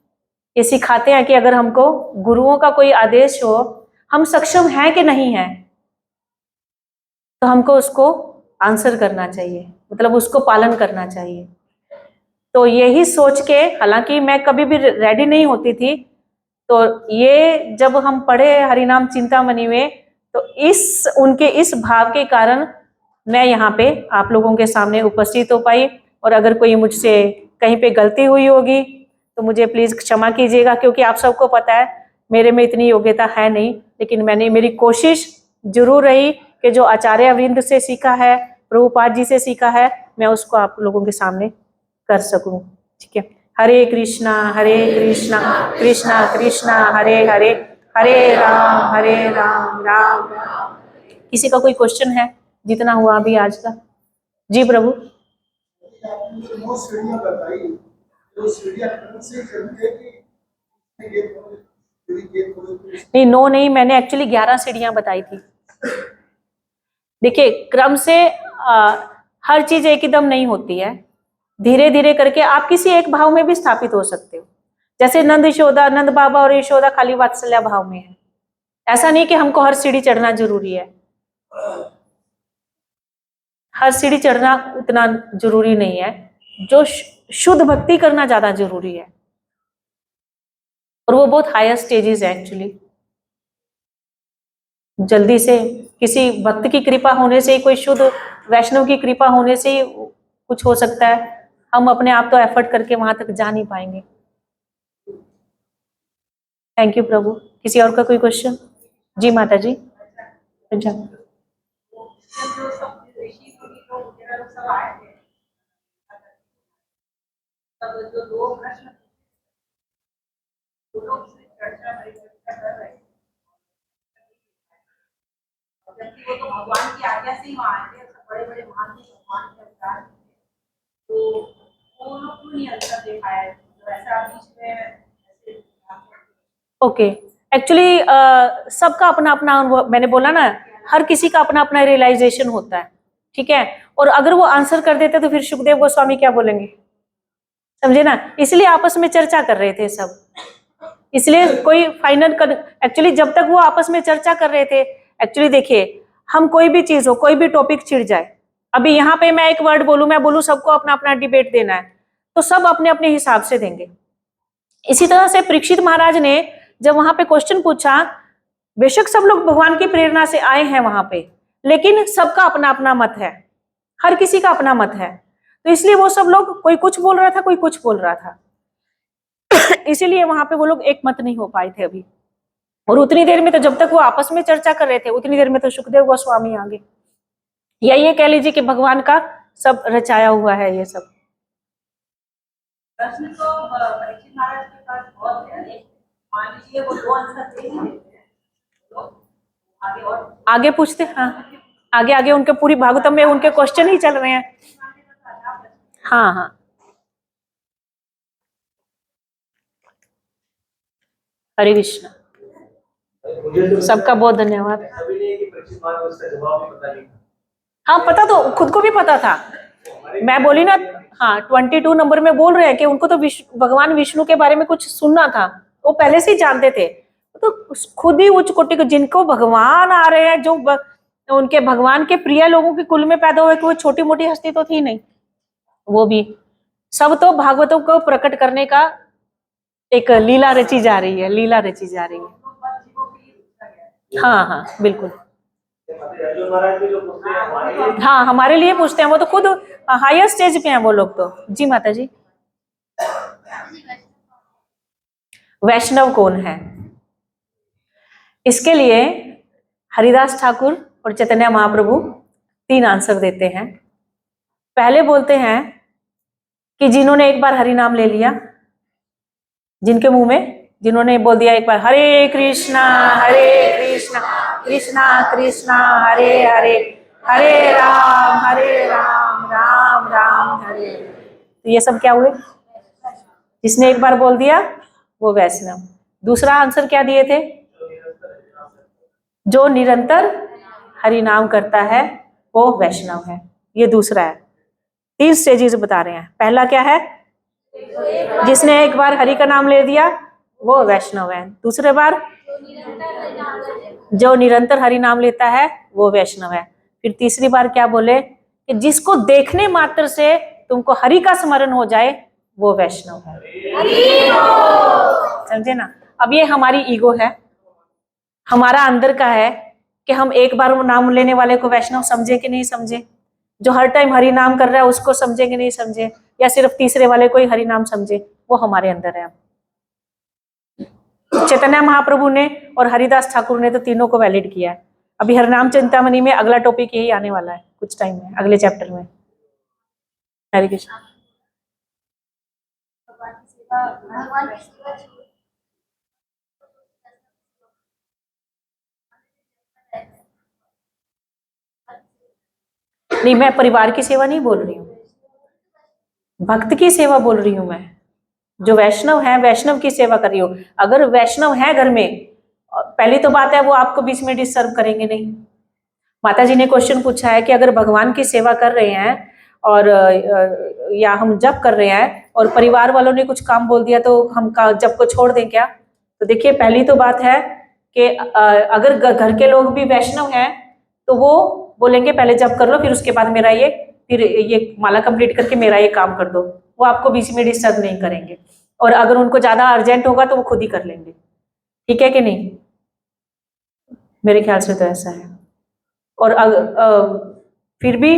ये सिखाते हैं कि अगर हमको गुरुओं का कोई आदेश हो, हम सक्षम हैं कि नहीं है, तो हमको उसको आंसर करना चाहिए, मतलब उसको पालन करना चाहिए। तो यही सोच के, हालांकि मैं कभी भी रेडी नहीं होती थी, तो ये जब हम पढ़े हरिनाम चिंतामणि में, तो उनके इस भाव के कारण मैं यहाँ पे आप लोगों के सामने उपस्थित हो पाई। और अगर कोई मुझसे कहीं पे गलती हुई होगी तो मुझे प्लीज क्षमा कीजिएगा, क्योंकि आप सबको पता है मेरे में इतनी योग्यता है नहीं, लेकिन मेरी कोशिश जरूर रही कि जो आचार्य वृंद से सीखा है, प्रभुपाद जी से सीखा है, मैं उसको आप लोगों के सामने कर सकूं। ठीक है, हरे कृष्णा कृष्णा कृष्णा हरे हरे, हरे राम राम राम। किसी का कोई क्वेश्चन है? जितना हुआ अभी आज का। जी प्रभु। नहीं, नो नहीं, मैंने एक्चुअली 11 सीढ़ियां बताई थी। देखिए, क्रम से हर चीज एकदम नहीं होती है, धीरे धीरे करके आप किसी एक भाव में भी स्थापित हो सकते हो। जैसे नंद यशोदा, नंद बाबा और यशोदा खाली वात्सल्य भाव में है। ऐसा नहीं कि हमको हर सीढ़ी चढ़ना जरूरी है, हर सीढ़ी चढ़ना उतना जरूरी नहीं है। जो शुद्ध भक्ति करना ज्यादा जरूरी है, और वो बहुत हायर स्टेजेस है एक्चुअली। जल्दी से किसी भक्त की कृपा होने से ही, कोई शुद्ध वैष्णव की कृपा होने से ही कुछ हो सकता है। हम अपने आप तो एफर्ट करके वहां तक जा नहीं पाएंगे। थैंक यू प्रभु। किसी और का कोई क्वेश्चन? जी माता जी। अच्छा, वो तो भगवान की आज्ञा से ही वहां आए थे, बड़े बड़े महान भगवान के अवतार, तो वो लोग क्यों नहीं आंसर दे पाए? तो ऐसा बीच में ओके। एक्चुअली सबका अपना अपना अनुभव, मैंने बोला ना, हर किसी का अपना अपना रियलाइजेशन होता है। ठीक है, और अगर वो आंसर कर देते तो फिर सुखदेव गोस्वामी क्या बोलेंगे? समझे ना, इसलिए आपस में चर्चा कर रहे थे सब, इसलिए कोई फाइनल कर, एक्चुअली जब तक वो आपस में चर्चा कर रहे थे, एक्चुअली देखिए, हम कोई भी चीज हो, कोई भी टॉपिक छिड़ जाए, अभी यहाँ पे मैं एक वर्ड बोलूं, मैं बोलूं सबको अपना अपना डिबेट देना है, तो सब अपने अपने हिसाब से देंगे। इसी तरह से परीक्षित महाराज ने जब वहां पे क्वेश्चन पूछा, बेशक सब लोग भगवान की प्रेरणा से आए हैं वहां पे, लेकिन सबका अपना अपना मत है, हर किसी का अपना मत है, तो इसलिए वो सब लोग, कोई कुछ बोल रहा था, कोई कुछ बोल रहा था, इसीलिए वहां पे वो लोग एक मत नहीं हो पाए थे अभी। और उतनी देर में तो, जब तक वो आपस में चर्चा कर रहे थे, उतनी देर में तो सुखदेव गोस्वामी आ गए, या ये कह लीजिए कि भगवान का सब रचाया हुआ है ये सब। प्रश्न तो परीक्षित महाराज के पास बहुत है, मान लीजिए वो दो आंसर दे ही देते हैं, तो आगे और आगे पूछते हैं। हाँ, आगे आगे उनके पूरी भागवतम में उनके क्वेश्चन ही चल रहे हैं। हाँ हाँ, हरे कृष्ण। सबका बहुत धन्यवाद। हाँ, पता तो खुद को भी पता था, मैं बोली ना। हाँ, 22 नंबर में बोल रहे हैं कि उनको तो भगवान विष्णु के बारे में कुछ सुनना था, वो पहले से ही जानते थे, तो खुद ही उच्च कोटि को, जिनको भगवान आ रहे हैं, जो उनके भगवान के प्रिय लोगों के कुल में पैदा हुए, कि वो छोटी मोटी हस्ती तो थी नहीं, वो भी सब तो भागवतों को प्रकट करने का एक लीला रची जा रही है, लीला रची जा रही है। हाँ हाँ बिल्कुल, हाँ हमारे लिए पूछते हैं, वो तो खुद हायर स्टेज पे हैं वो लोग तो। जी माता जी। वैष्णव कौन है, इसके लिए हरिदास ठाकुर और चैतन्य महाप्रभु 3 आंसर देते हैं। पहले बोलते हैं कि जिन्होंने एक बार हरि नाम ले लिया, जिनके मुंह में, जिन्होंने बोल दिया एक बार हरे कृष्णा कृष्णा कृष्णा हरे हरे, हरे राम राम राम हरे, तो ये सब क्या हुए? जिसने एक बार बोल दिया वो वैष्णव। दूसरा आंसर क्या दिए थे? जो निरंतर हरि नाम करता है वो वैष्णव है। ये दूसरा है। 3 स्टेजेस बता रहे हैं। पहला क्या है? जिसने एक बार हरि का नाम ले दिया वो वैष्णव है। दूसरे बार जो निरंतर हरि नाम लेता है वो वैष्णव है। फिर तीसरी बार क्या बोले कि जिसको देखने मात्र से तुमको हरि का स्मरण हो जाए वो वैष्णव है। समझे ना? अब ये हमारी ईगो है, हमारा अंदर का है कि हम एक बार नाम लेने वाले को वैष्णव समझे कि नहीं समझे, जो हर टाइम हरि नाम कर रहा है उसको समझे कि नहीं समझे, या सिर्फ तीसरे वाले को ही हरि नाम समझे, वो हमारे अंदर है। चैतन्य महाप्रभु ने और हरिदास ठाकुर ने तो तीनों को वैलिड किया है। अभी हरिनाम चिंतामणि में अगला टॉपिक यही आने वाला है कुछ टाइम में, अगले चैप्टर में। हरे कृष्ण। नहीं, मैं परिवार की सेवा नहीं बोल रही हूँ, भक्त की सेवा बोल रही हूँ मैं। जो वैष्णव है वैष्णव की सेवा कर रही हूँ। अगर वैष्णव है घर में, पहली तो बात है वो आपको बीच में डिस्टर्ब करेंगे नहीं। माता जी ने क्वेश्चन पूछा है कि अगर भगवान की सेवा कर रहे हैं और या हम जप कर रहे हैं और परिवार वालों ने कुछ काम बोल दिया तो हम जप को छोड़ दें क्या? तो देखिए, पहली तो बात है कि अगर घर के लोग भी वैष्णव हैं तो वो बोलेंगे पहले जप कर लो, फिर उसके बाद मेरा ये माला कंप्लीट करके मेरा ये काम कर दो। वो आपको बीच में डिस्टर्ब नहीं करेंगे, और अगर उनको ज्यादा अर्जेंट होगा तो वो खुद ही कर लेंगे। ठीक है कि नहीं? मेरे ख्याल से तो ऐसा है। और फिर भी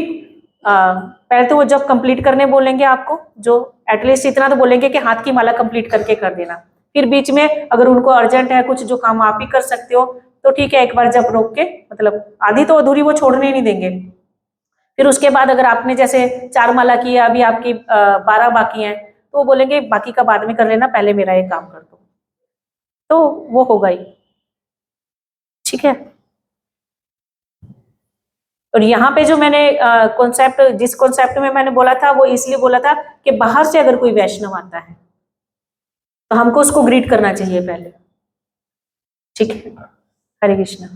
पहले तो वो जब कंप्लीट करने बोलेंगे आपको, जो एटलीस्ट इतना तो बोलेंगे कि हाथ की माला कंप्लीट करके कर देना। फिर बीच में अगर उनको अर्जेंट है कुछ जो काम आप ही कर सकते हो तो ठीक है, एक बार जब रोक के, मतलब आधी तो अधूरी वो छोड़ने नहीं देंगे। फिर उसके बाद अगर आपने जैसे 4 माला की है, अभी आपकी 12 बाकी हैं, तो वो बोलेंगे बाकी का बाद में कर लेना, पहले मेरा ये काम कर दो, तो वो होगा ही। ठीक है। और यहाँ पे जो मैंने कॉन्सेप्ट, जिस कॉन्सेप्ट में मैंने बोला था वो इसलिए बोला था कि बाहर से अगर कोई वैष्णव आता है तो हमको उसको ग्रीट करना चाहिए पहले। ठीक है। हरे कृष्णा।